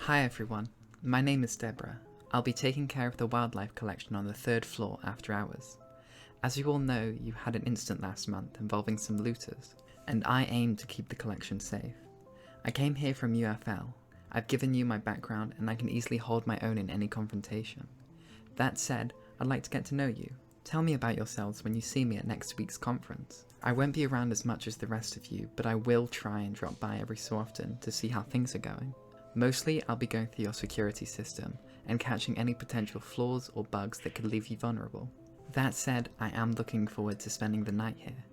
Hi everyone, my name is Deborah. I'll be taking care of the wildlife collection on the 3rd floor after hours. As you all know, you had an incident last month involving some looters, and I aim to keep the collection safe. I came here from UFL. I've given you my background and I can easily hold my own in any confrontation. That said, I'd like to get to know you. Tell me about yourselves when you see me at next week's conference. I won't be around as much as the rest of you, but I will try and drop by every so often to see how things are going. Mostly, I'll be going through your security system and catching any potential flaws or bugs that could leave you vulnerable. That said, I am looking forward to spending the night here.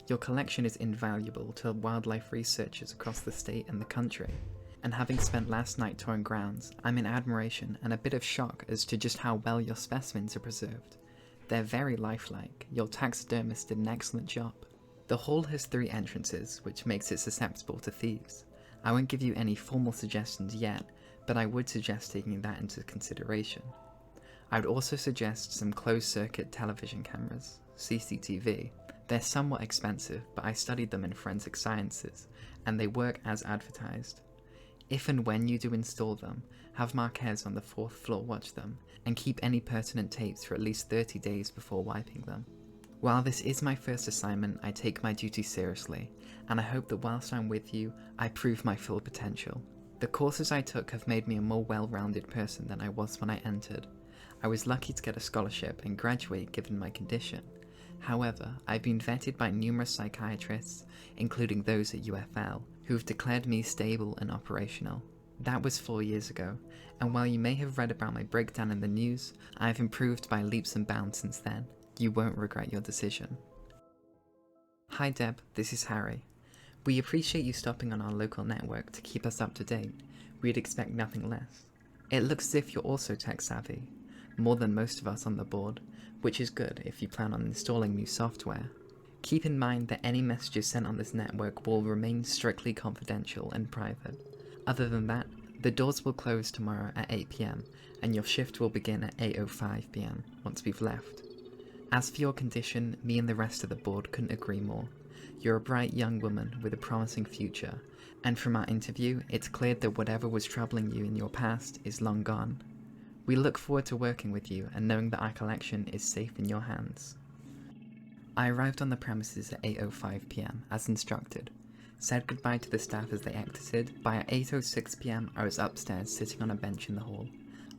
Your collection is invaluable to wildlife researchers across the state and the country, and having spent last night touring grounds, I'm in admiration and a bit of shock as to just how well your specimens are preserved. They're very lifelike. Your taxidermist did an excellent job. The hall has 3 entrances, which makes it susceptible to thieves. I won't give you any formal suggestions yet, but I would suggest taking that into consideration. I would also suggest some closed-circuit television cameras, CCTV. They're somewhat expensive, but I studied them in forensic sciences, and they work as advertised. If and when you do install them, have Marquez on the 4th floor watch them, and keep any pertinent tapes for at least 30 days before wiping them. While this is my first assignment, I take my duty seriously, and I hope that whilst I'm with you, I prove my full potential. The courses I took have made me a more well-rounded person than I was when I entered. I was lucky to get a scholarship and graduate given my condition. However, I've been vetted by numerous psychiatrists, including those at UFL, who have declared me stable and operational. That was 4 years ago, and while you may have read about my breakdown in the news, I have improved by leaps and bounds since then. You won't regret your decision. Hi Deb, this is Harry. We appreciate you stopping on our local network to keep us up to date. We'd expect nothing less. It looks as if you're also tech savvy, more than most of us on the board, which is good if you plan on installing new software. Keep in mind that any messages sent on this network will remain strictly confidential and private. Other than that, the doors will close tomorrow at 8 PM, and your shift will begin at 8:05 PM once we've left. As for your condition, me and the rest of the board couldn't agree more. You're a bright young woman with a promising future, and from our interview, it's clear that whatever was troubling you in your past is long gone. We look forward to working with you and knowing that our collection is safe in your hands. I arrived on the premises at 8:05 PM as instructed, said goodbye to the staff as they exited. By 8:06 PM, I was upstairs sitting on a bench in the hall.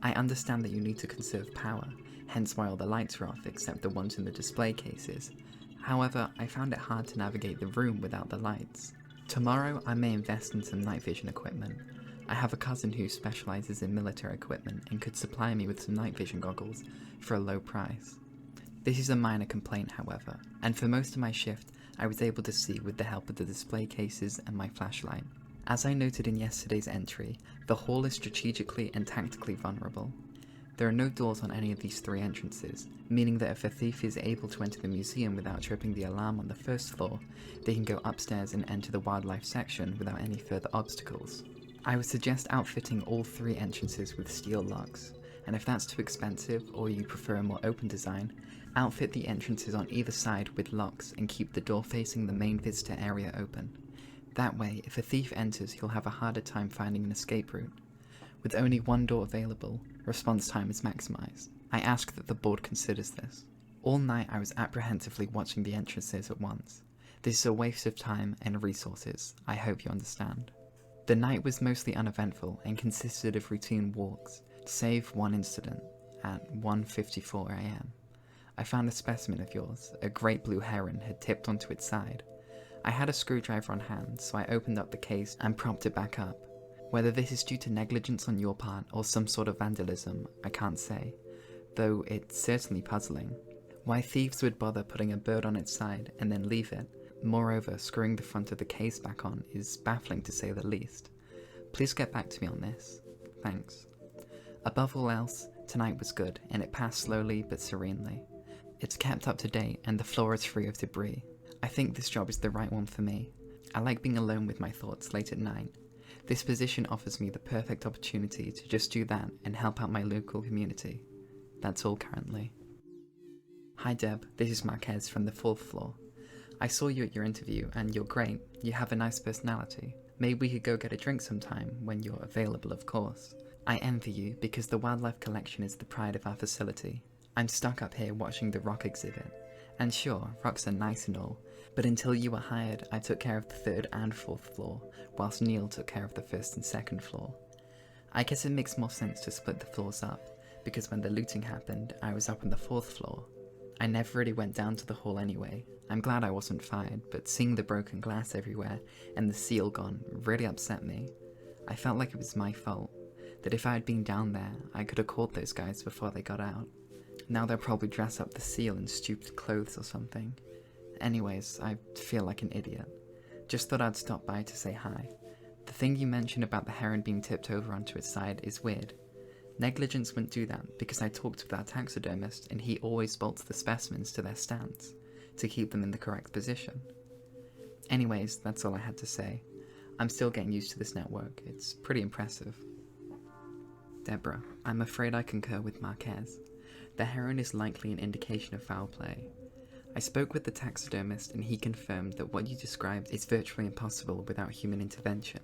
I understand that you need to conserve power, hence why all the lights are off except the ones in the display cases. However, I found it hard to navigate the room without the lights. Tomorrow, I may invest in some night vision equipment. I have a cousin who specializes in military equipment and could supply me with some night vision goggles for a low price. This is a minor complaint, however, and for most of my shift, I was able to see with the help of the display cases and my flashlight. As I noted in yesterday's entry, the hall is strategically and tactically vulnerable. There are no doors on any of these 3 entrances, meaning that if a thief is able to enter the museum without tripping the alarm on the 1st floor, they can go upstairs and enter the wildlife section without any further obstacles. I would suggest outfitting all 3 entrances with steel locks, and if that's too expensive or you prefer a more open design, outfit the entrances on either side with locks and keep the door facing the main visitor area open. That way, if a thief enters, he'll have a harder time finding an escape route. With only 1 door available, response time is maximized. I ask that the board considers this. All night I was apprehensively watching the entrances at once. This is a waste of time and resources, I hope you understand. The night was mostly uneventful and consisted of routine walks, save one incident at 1:54 AM. I found a specimen of yours, a great blue heron, had tipped onto its side. I had a screwdriver on hand, so I opened up the case and propped it back up. Whether this is due to negligence on your part or some sort of vandalism, I can't say, though it's certainly puzzling. Why thieves would bother putting a bird on its side and then leave it, moreover screwing the front of the case back on, is baffling to say the least. Please get back to me on this. Thanks. Above all else, tonight was good, and it passed slowly but serenely. It's kept up to date, and the floor is free of debris. I think this job is the right one for me. I like being alone with my thoughts late at night. This position offers me the perfect opportunity to just do that and help out my local community. That's all currently. Hi Deb, this is Marquez from the 4th floor. I saw you at your interview and you're great. You have a nice personality. Maybe we could go get a drink sometime when you're available, of course. I envy you because the wildlife collection is the pride of our facility. I'm stuck up here watching the rock exhibit. And sure, rocks are nice and all, but until you were hired, I took care of the 3rd and 4th floor, whilst Neil took care of the 1st and 2nd floor. I guess it makes more sense to split the floors up, because when the looting happened, I was up on the 4th floor. I never really went down to the hall anyway. I'm glad I wasn't fired, but seeing the broken glass everywhere and the seal gone really upset me. I felt like it was my fault, that if I had been down there, I could have caught those guys before they got out. Now they'll probably dress up the seal in stupid clothes or something. Anyways, I feel like an idiot. Just thought I'd stop by to say hi. The thing you mentioned about the heron being tipped over onto its side is weird. Negligence wouldn't do that because I talked with our taxidermist and he always bolts the specimens to their stands to keep them in the correct position. Anyways, that's all I had to say. I'm still getting used to this network. It's pretty impressive. Deborah, I'm afraid I concur with Marquez. The heron is likely an indication of foul play. I spoke with the taxidermist and he confirmed that what you described is virtually impossible without human intervention.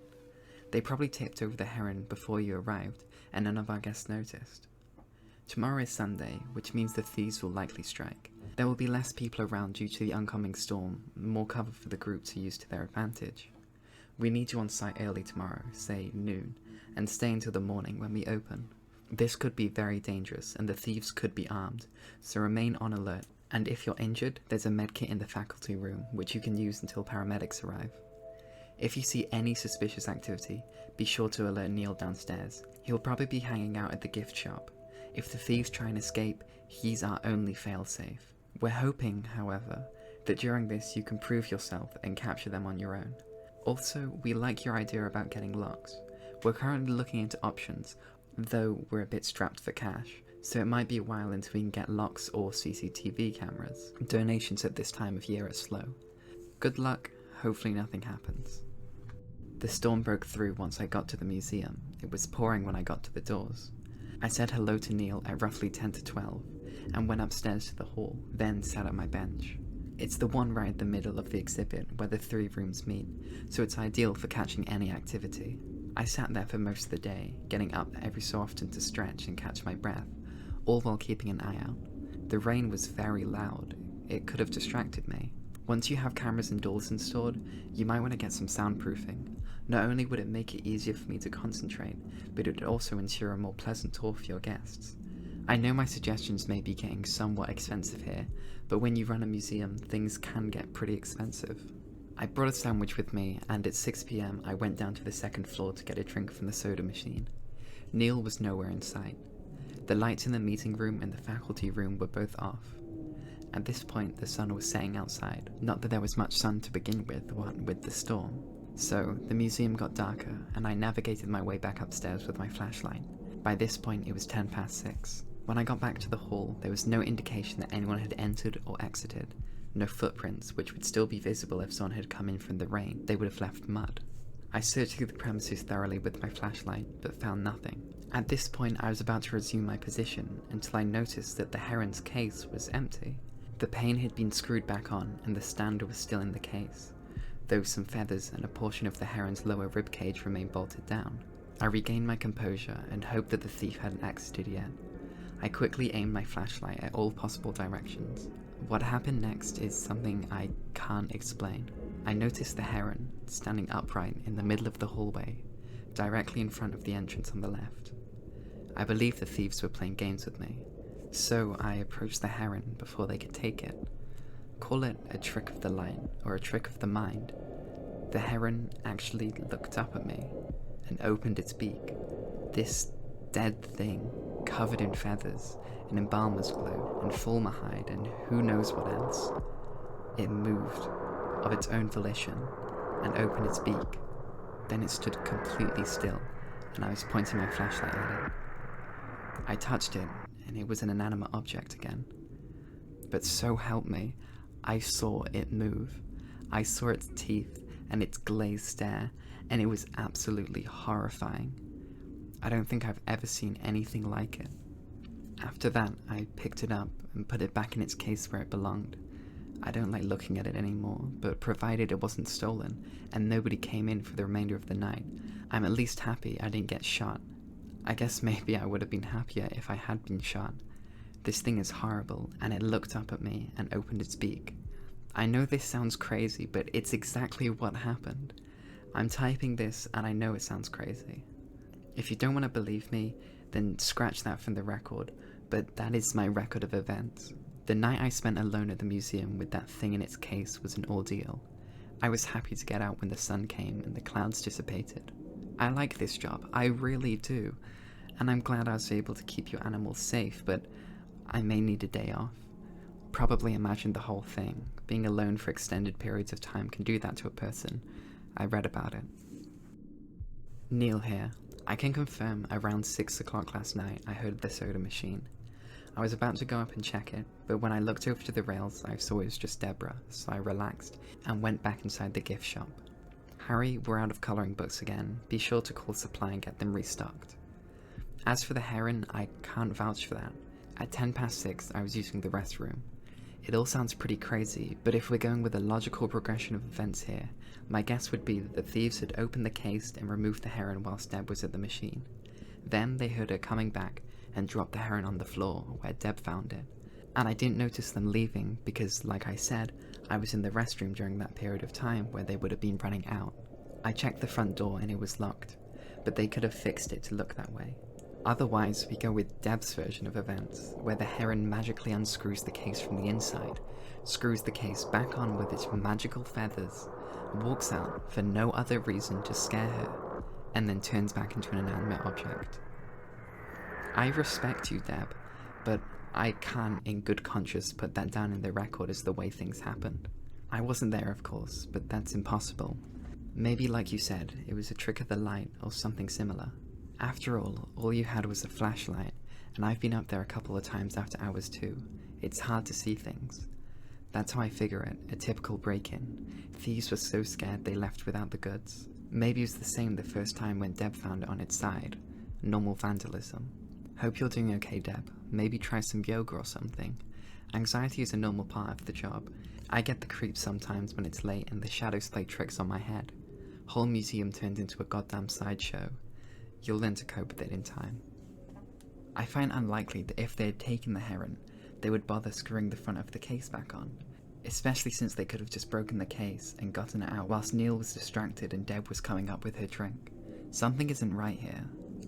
They probably tipped over the heron before you arrived and none of our guests noticed. Tomorrow is Sunday, which means the thieves will likely strike. There will be less people around due to the oncoming storm, more cover for the group to use to their advantage. We need you on site early tomorrow, say noon, and stay until the morning when we open. This could be very dangerous and the thieves could be armed, so remain on alert. And if you're injured, there's a medkit in the faculty room, which you can use until paramedics arrive. If you see any suspicious activity, be sure to alert Neil downstairs. He'll probably be hanging out at the gift shop. If the thieves try and escape, he's our only failsafe. We're hoping, however, that during this you can prove yourself and capture them on your own. Also, we like your idea about getting locks. We're currently looking into options, though we're a bit strapped for cash, so it might be a while until we can get locks or CCTV cameras. Donations at this time of year are slow. Good luck, hopefully nothing happens. The storm broke through once I got to the museum. It was pouring when I got to the doors. I said hello to Neil at roughly 10 to 12, and went upstairs to the hall, then sat at my bench. It's the one right in the middle of the exhibit where the 3 rooms meet, so it's ideal for catching any activity. I sat there for most of the day, getting up every so often to stretch and catch my breath, all while keeping an eye out. The rain was very loud. It could have distracted me. Once you have cameras and doors installed, you might want to get some soundproofing. Not only would it make it easier for me to concentrate, but it would also ensure a more pleasant tour for your guests. I know my suggestions may be getting somewhat expensive here, but when you run a museum, things can get pretty expensive. I brought a sandwich with me, and at 6 PM I went down to the 2nd floor to get a drink from the soda machine. Neil was nowhere in sight. The lights in the meeting room and the faculty room were both off. At this point, the sun was setting outside. Not that there was much sun to begin with, what with the storm. So, the museum got darker, and I navigated my way back upstairs with my flashlight. By this point, it was 10 past 6. When I got back to the hall, there was no indication that anyone had entered or exited. No footprints, which would still be visible if someone had come in from the rain. They would have left mud. I searched through the premises thoroughly with my flashlight, but found nothing. At this point, I was about to resume my position, until I noticed that the heron's case was empty. The pane had been screwed back on, and the stand was still in the case, though some feathers and a portion of the heron's lower ribcage remained bolted down. I regained my composure and hoped that the thief hadn't exited yet. I quickly aimed my flashlight at all possible directions. What happened next is something I can't explain. I noticed the heron standing upright in the middle of the hallway, directly in front of the entrance on the left. I believed the thieves were playing games with me, so I approached the heron before they could take it. Call it a trick of the light or a trick of the mind. The heron actually looked up at me and opened its beak. This dead thing, covered in feathers and embalmer's glue and formaldehyde and who knows what else. It moved of its own volition and opened its beak. Then it stood completely still, and I was pointing my flashlight at it. I touched it, and it was an inanimate object again. But so help me, I saw it move. I saw its teeth and its glazed stare, and it was absolutely horrifying. I don't think I've ever seen anything like it. After that, I picked it up and put it back in its case where it belonged. I don't like looking at it anymore, but provided it wasn't stolen and nobody came in for the remainder of the night, I'm at least happy I didn't get shot. I guess maybe I would have been happier if I had been shot. This thing is horrible, and it looked up at me and opened its beak. I know this sounds crazy, but it's exactly what happened. I'm typing this and I know it sounds crazy. If you don't want to believe me, then scratch that from the record, but that is my record of events. The night I spent alone at the museum with that thing in its case was an ordeal. I was happy to get out when the sun came and the clouds dissipated. I like this job, I really do, and I'm glad I was able to keep your animals safe, but I may need a day off. Probably imagine the whole thing. Being alone for extended periods of time can do that to a person. I read about it. Neil here. I can confirm around 6 o'clock last night I heard the soda machine. I was about to go up and check it, but when I looked over to the rails I saw it was just Deborah, so I relaxed and went back inside the gift shop. Harry, we're out of colouring books again. Be sure to call supply and get them restocked. As for the Heron, I can't vouch for that. At 6:10 I was using the restroom. It all sounds pretty crazy, but if we're going with a logical progression of events here, my guess would be that the thieves had opened the case and removed the Heron whilst Deb was at the machine. Then they heard her coming back and dropped the Heron on the floor where Deb found it. And I didn't notice them leaving because, like I said, I was in the restroom during that period of time where they would have been running out. I checked the front door and it was locked, but they could have fixed it to look that way. Otherwise, we go with Deb's version of events, where the Heron magically unscrews the case from the inside, screws the case back on with its magical feathers, walks out for no other reason to scare her, and then turns back into an inanimate object. I respect you, Deb, but I can't in good conscience put that down in the record as the way things happened. I wasn't there, of course, but that's impossible. Maybe, like you said, it was a trick of the light or something similar. After all you had was a flashlight, and I've been up there a couple of times after hours too. It's hard to see things. That's how I figure it, a typical break-in. Thieves were so scared they left without the goods. Maybe it was the same the first time when Deb found it on its side. Normal vandalism. Hope you're doing okay, Deb. Maybe try some yoga or something. Anxiety is a normal part of the job. I get the creeps sometimes when it's late and the shadows play tricks on my head. Whole museum turned into a goddamn sideshow. You'll learn to cope with it in time. I find unlikely that if they had taken the Heron, they would bother screwing the front of the case back on, especially since they could have just broken the case and gotten it out whilst Neil was distracted and Deb was coming up with her drink. Something isn't right here.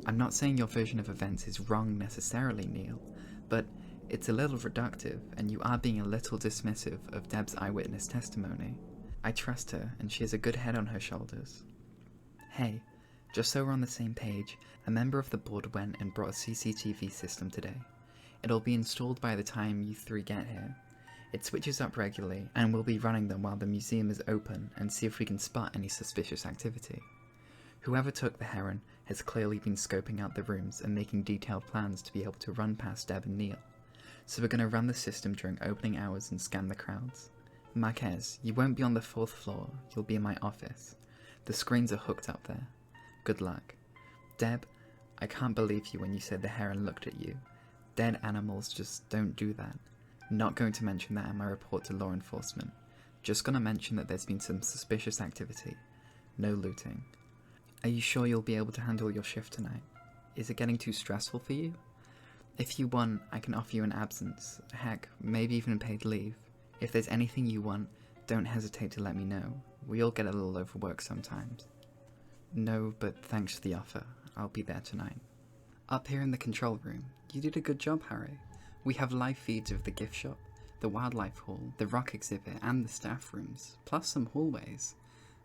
I'm not saying your version of events is wrong necessarily, Neil, but it's a little reductive and you are being a little dismissive of Deb's eyewitness testimony. I trust her and she has a good head on her shoulders. Hey, just so we're on the same page, a member of the board went and brought a CCTV system today. It'll be installed by the time you three get here. It switches up regularly, and we'll be running them while the museum is open and see if we can spot any suspicious activity. Whoever took the Heron has clearly been scoping out the rooms and making detailed plans to be able to run past Deb and Neil. So we're going to run the system during opening hours and scan the crowds. Marquez, you won't be on the 4th floor, you'll be in my office. The screens are hooked up there. Good luck. Deb, I can't believe you when you said the Heron looked at you. Dead animals just don't do that. Not going to mention that in my report to law enforcement. Just gonna mention that there's been some suspicious activity. No looting. Are you sure you'll be able to handle your shift tonight? Is it getting too stressful for you? If you want, I can offer you an absence. Heck, maybe even paid leave. If there's anything you want, don't hesitate to let me know. We all get a little overworked sometimes. No, but thanks for the offer. I'll be there tonight. Up here in the control room, you did a good job, Harry. We have live feeds of the gift shop, the wildlife hall, the rock exhibit, and the staff rooms, plus some hallways.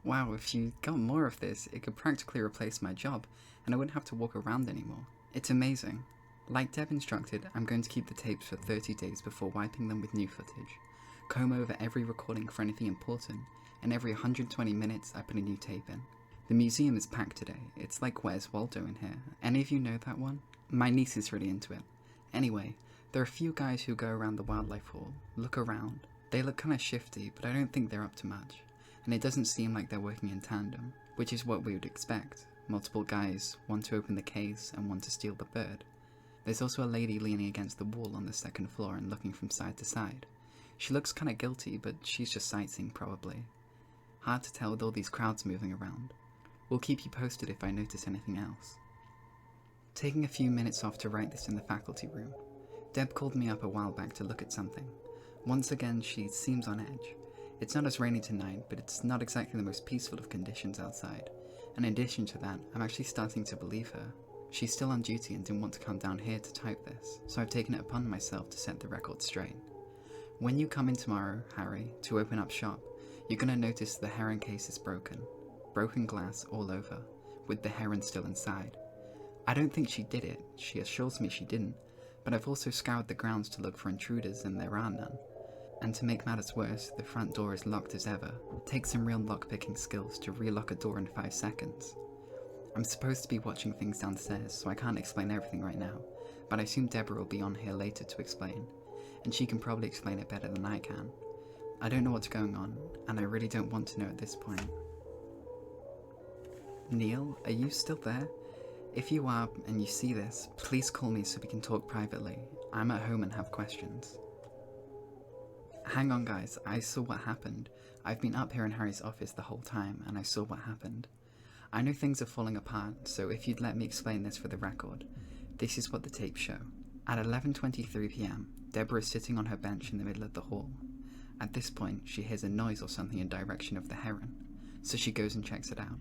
Wow, if you got more of this, it could practically replace my job, and I wouldn't have to walk around anymore. It's amazing. Like Deb instructed, I'm going to keep the tapes for 30 days before wiping them with new footage. Comb over every recording for anything important, and every 120 minutes I put a new tape in. The museum is packed today. It's like Where's Waldo in here. Any of you know that one? My niece is really into it. Anyway, there are a few guys who go around the wildlife hall, look around. They look kinda shifty, but I don't think they're up to much. And it doesn't seem like they're working in tandem, which is what we would expect. Multiple guys, one to open the case and one to steal the bird. There's also a lady leaning against the wall on the 2nd floor and looking from side to side. She looks kinda guilty, but she's just sightseeing probably. Hard to tell with all these crowds moving around. We'll keep you posted if I notice anything else. Taking a few minutes off to write this in the faculty room, Deb called me up a while back to look at something. Once again, she seems on edge. It's not as rainy tonight, but it's not exactly the most peaceful of conditions outside. And in addition to that, I'm actually starting to believe her. She's still on duty and didn't want to come down here to type this, so I've taken it upon myself to set the record straight. When you come in tomorrow, Harry, to open up shop, you're going to notice the Heron case is broken. Broken glass all over, with the Heron still inside. I don't think she did it, she assures me she didn't, but I've also scoured the grounds to look for intruders and there are none. And to make matters worse, the front door is locked as ever. It takes some real lockpicking skills to relock a door in 5 seconds. I'm supposed to be watching things downstairs, so I can't explain everything right now, but I assume Deborah will be on here later to explain, and she can probably explain it better than I can. I don't know what's going on, and I really don't want to know at this point. Neil, are you still there? If you are, and you see this, please call me so we can talk privately. I'm at home and have questions. Hang on guys, I saw what happened. I've been up here in Harry's office the whole time, and I saw what happened. I know things are falling apart, so if you'd let me explain this for the record, this is what the tapes show. At 11:23 PM, Deborah is sitting on her bench in the middle of the hall. At this point, she hears a noise or something in direction of the Heron, so she goes and checks it out.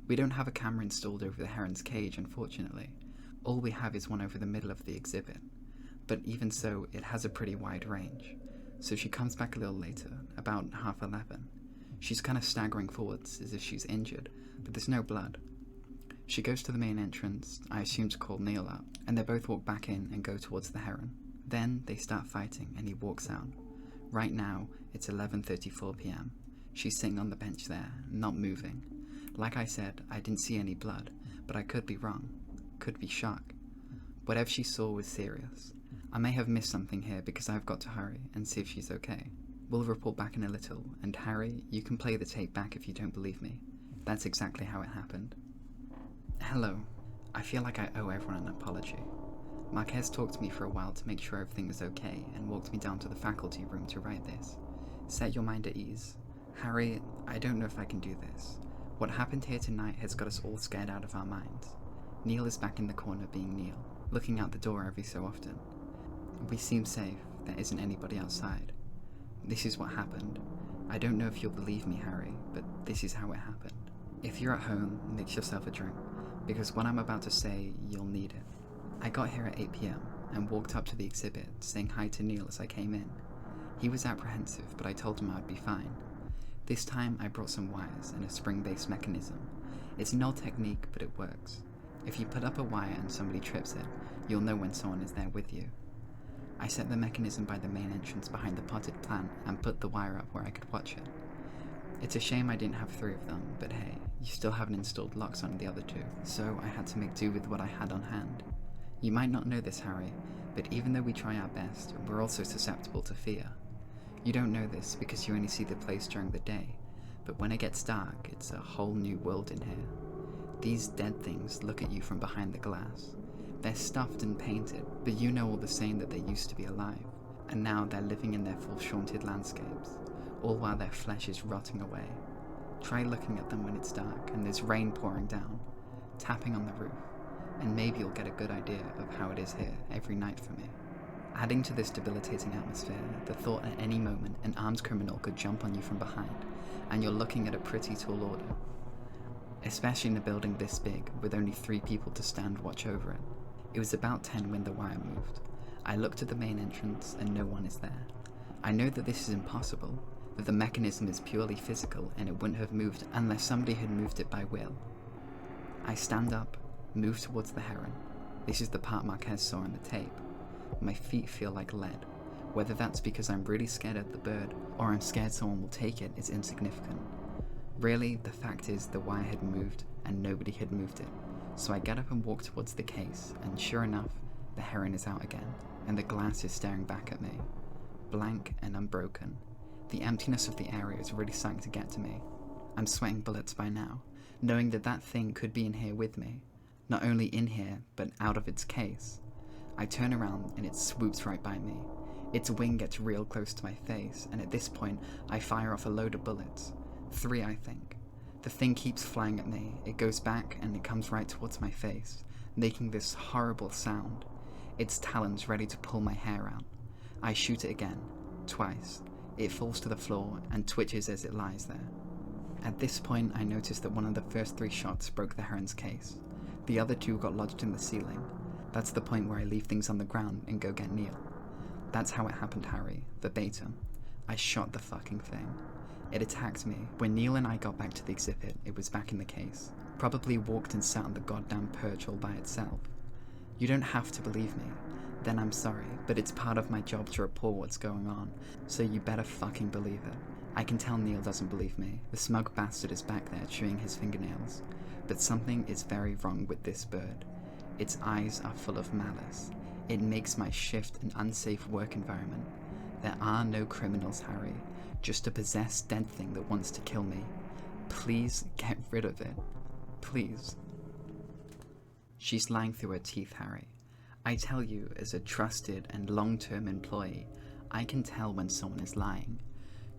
We don't have a camera installed over the Heron's cage, unfortunately. All we have is one over the middle of the exhibit, but even so, it has a pretty wide range. So she comes back a little later, about 11:30. She's kind of staggering forwards as if she's injured, but there's no blood. She goes to the main entrance, I assume to call Neil up, and they both walk back in and go towards the Heron. Then they start fighting and he walks out. Right now, it's 11:34 PM. She's sitting on the bench there, not moving. Like I said, I didn't see any blood, but I could be wrong. Could be shock. Whatever she saw was serious. I may have missed something here because I've got to hurry and see if she's okay. We'll report back in a little, and Harry, you can play the tape back if you don't believe me. That's exactly how it happened. Hello. I feel like I owe everyone an apology. Marquez talked to me for a while to make sure everything was okay and walked me down to the faculty room to write this. Set your mind at ease. Harry, I don't know if I can do this. What happened here tonight has got us all scared out of our minds. Neil is back in the corner being Neil, looking out the door every so often. We seem safe, there isn't anybody outside. This is what happened. I don't know if you'll believe me, Harry, but this is how it happened. If you're at home, mix yourself a drink, because what I'm about to say, you'll need it. I got here at 8 PM and walked up to the exhibit, saying hi to Neil as I came in. He was apprehensive, but I told him I'd be fine. This time I brought some wires and a spring-based mechanism. It's an old technique, but it works. If you put up a wire and somebody trips it, you'll know when someone is there with you. I set the mechanism by the main entrance behind the potted plant and put the wire up where I could watch it. It's a shame I didn't have 3 of them, but hey, you still haven't installed locks on the other 2, so I had to make do with what I had on hand. You might not know this, Harry, but even though we try our best, we're also susceptible to fear. You don't know this because you only see the place during the day, but when it gets dark, it's a whole new world in here. These dead things look at you from behind the glass. They're stuffed and painted, but you know all the same that they used to be alive, and now they're living in their foreshortened landscapes, all while their flesh is rotting away. Try looking at them when it's dark and there's rain pouring down, tapping on the roof, and maybe you'll get a good idea of how it is here every night for me. Adding to this debilitating atmosphere, the thought at any moment an armed criminal could jump on you from behind, and you're looking at a pretty tall order. Especially in a building this big, with only 3 people to stand watch over it. It was about 10 when the wire moved. I looked at the main entrance and no one is there. I know that this is impossible, that the mechanism is purely physical and it wouldn't have moved unless somebody had moved it by will. I stand up, move towards the Heron. This is the part Marquez saw on the tape. My feet feel like lead. Whether that's because I'm really scared of the bird or I'm scared someone will take it is insignificant. Really, the fact is the wire had moved and nobody had moved it. So I get up and walk towards the case, and sure enough, the Heron is out again, and the glass is staring back at me. Blank and unbroken. The emptiness of the area is really starting to get to me. I'm sweating bullets by now, knowing that that thing could be in here with me. Not only in here, but out of its case. I turn around and it swoops right by me. Its wing gets real close to my face, and at this point, I fire off a load of bullets. 3, I think. The thing keeps flying at me. It goes back, and it comes right towards my face, making this horrible sound. Its talons ready to pull my hair out. I shoot it again, twice. It falls to the floor and twitches as it lies there. At this point, I noticed that one of the first 3 shots broke the Heron's case. The other 2 got lodged in the ceiling. That's the point where I leave things on the ground and go get Neil. That's how it happened, Harry, verbatim. I shot the fucking thing. It attacked me. When Neil and I got back to the exhibit, it was back in the case. Probably walked and sat on the goddamn perch all by itself. You don't have to believe me. Then I'm sorry, but it's part of my job to report what's going on, so you better fucking believe it. I can tell Neil doesn't believe me. The smug bastard is back there chewing his fingernails. But something is very wrong with this bird. Its eyes are full of malice. It makes my shift an unsafe work environment. There are no criminals, Harry. Just a possessed dead thing that wants to kill me. Please get rid of it. Please. She's lying through her teeth, Harry. I tell you, as a trusted and long-term employee, I can tell when someone is lying.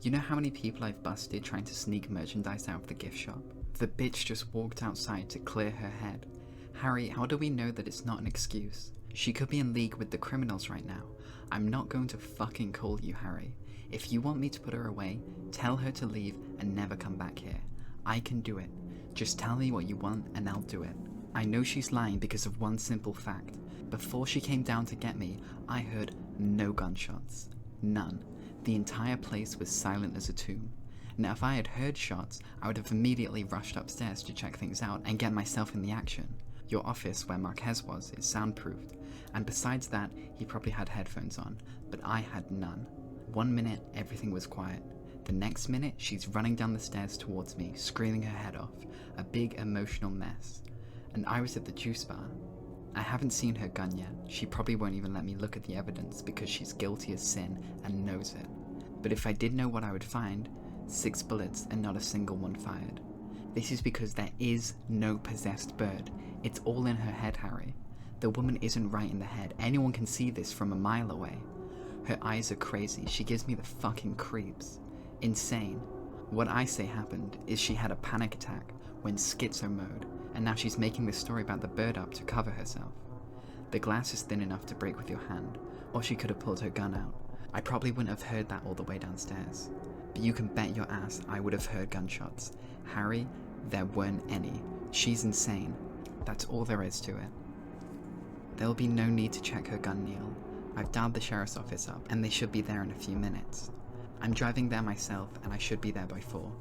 You know how many people I've busted trying to sneak merchandise out of the gift shop? The bitch just walked outside to clear her head. Harry, how do we know that it's not an excuse? She could be in league with the criminals right now. I'm not going to fucking call you, Harry. If you want me to put her away, tell her to leave and never come back here. I can do it. Just tell me what you want and I'll do it. I know she's lying because of one simple fact. Before she came down to get me, I heard no gunshots. None. The entire place was silent as a tomb. Now if I had heard shots, I would have immediately rushed upstairs to check things out and get myself in the action. Your office, where Marquez was, is soundproofed, and besides that, he probably had headphones on, but I had none. 1 minute, everything was quiet. The next minute, she's running down the stairs towards me, screaming her head off, a big emotional mess. And I was at the juice bar. I haven't seen her gun yet. She probably won't even let me look at the evidence because she's guilty as sin and knows it. But if I did know what I would find, 6 bullets and not a single one fired. This is because there is no possessed bird. It's all in her head, Harry. The woman isn't right in the head. Anyone can see this from a mile away. Her eyes are crazy. She gives me the fucking creeps. Insane. What I say happened is she had a panic attack, went schizo mode, and now she's making this story about the bird up to cover herself. The glass is thin enough to break with your hand, or she could have pulled her gun out. I probably wouldn't have heard that all the way downstairs. But you can bet your ass I would have heard gunshots. Harry, there weren't any. She's insane. That's all there is to it. There'll be no need to check her gun, Neil. I've dialed the sheriff's office up, and they should be there in a few minutes. I'm driving there myself, and I should be there by 4.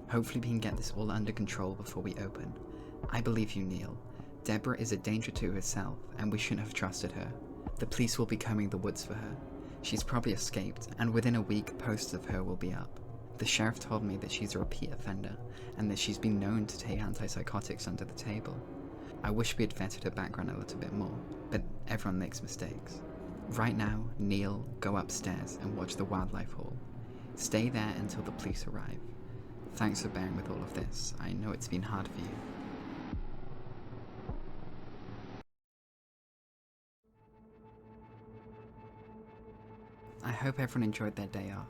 Hopefully we can get this all under control before we open. I believe you, Neil. Deborah is a danger to herself, and we shouldn't have trusted her. The police will be combing the woods for her. She's probably escaped, and within a week, posters of her will be up. The sheriff told me that she's a repeat offender, and that she's been known to take antipsychotics under the table. I wish we had vetted her background a little bit more, but everyone makes mistakes. Right now, Neil, go upstairs and watch the wildlife hall. Stay there until the police arrive. Thanks for bearing with all of this. I know it's been hard for you. I hope everyone enjoyed their day off.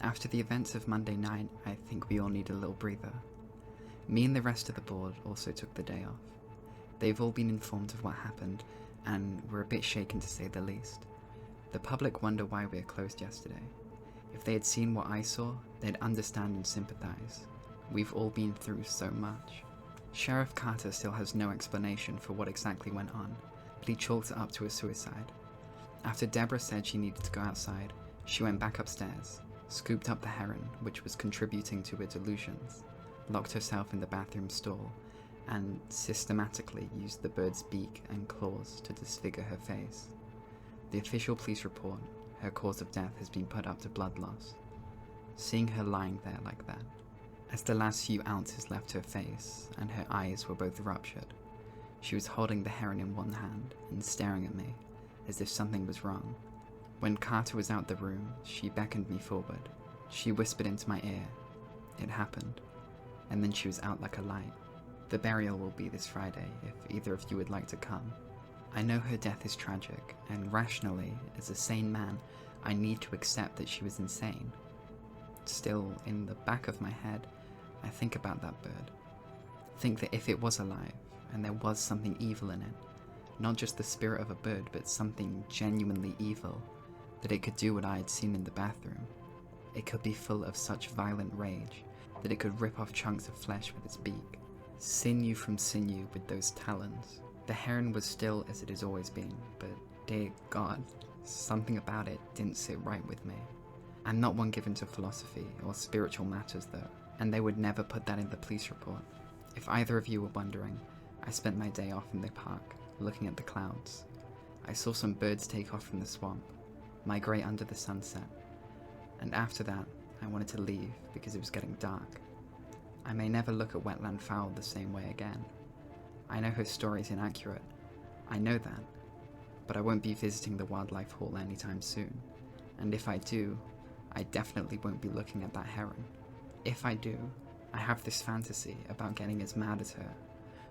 After the events of Monday night, I think we all need a little breather. Me and the rest of the board also took the day off. They've all been informed of what happened, and were a bit shaken to say the least. The public wonder why we were closed yesterday. If they had seen what I saw, they'd understand and sympathize. We've all been through so much. Sheriff Carter still has no explanation for what exactly went on, but he chalked it up to a suicide. After Deborah said she needed to go outside, she went back upstairs, scooped up the heron, which was contributing to her delusions, locked herself in the bathroom stall, and systematically used the bird's beak and claws to disfigure her face. The official police report, her cause of death has been put up to blood loss. Seeing her lying there like that, as the last few ounces left her face and her eyes were both ruptured, she was holding the heron in one hand and staring at me, as if something was wrong. When Carter was out the room, she beckoned me forward. She whispered into my ear, "It happened," and then she was out like a light. The burial will be this Friday, if either of you would like to come. I know her death is tragic, and rationally, as a sane man, I need to accept that she was insane. Still, in the back of my head, I think about that bird. Think that if it was alive, and there was something evil in it, not just the spirit of a bird, but something genuinely evil, that it could do what I had seen in the bathroom. It could be full of such violent rage that it could rip off chunks of flesh with its beak, sinew from sinew with those talons. The heron was still as it has always been, but dear God, something about it didn't sit right with me. I'm not one given to philosophy or spiritual matters though, and they would never put that in the police report. If either of you were wondering, I spent my day off in the park, looking at the clouds. I saw some birds take off from the swamp, migrate under the sunset, and after that, I wanted to leave because it was getting dark. I may never look at wetland fowl the same way again. I know her story is inaccurate, I know that, but I won't be visiting the wildlife hall anytime soon, and if I do, I definitely won't be looking at that heron. If I do, I have this fantasy about getting as mad as her,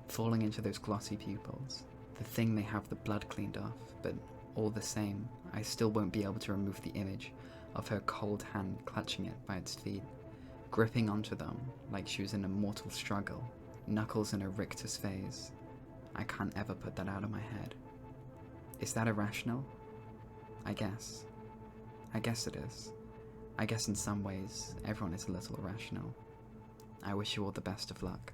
falling into those glossy pupils, the thing may have the blood cleaned off, but all the same, I still won't be able to remove the image of her cold hand clutching it by its feet, gripping onto them like she was in a mortal struggle, knuckles in a rictus phase. I can't ever put that out of my head. Is that irrational? I guess. I guess it is. I guess in some ways, everyone is a little irrational. I wish you all the best of luck.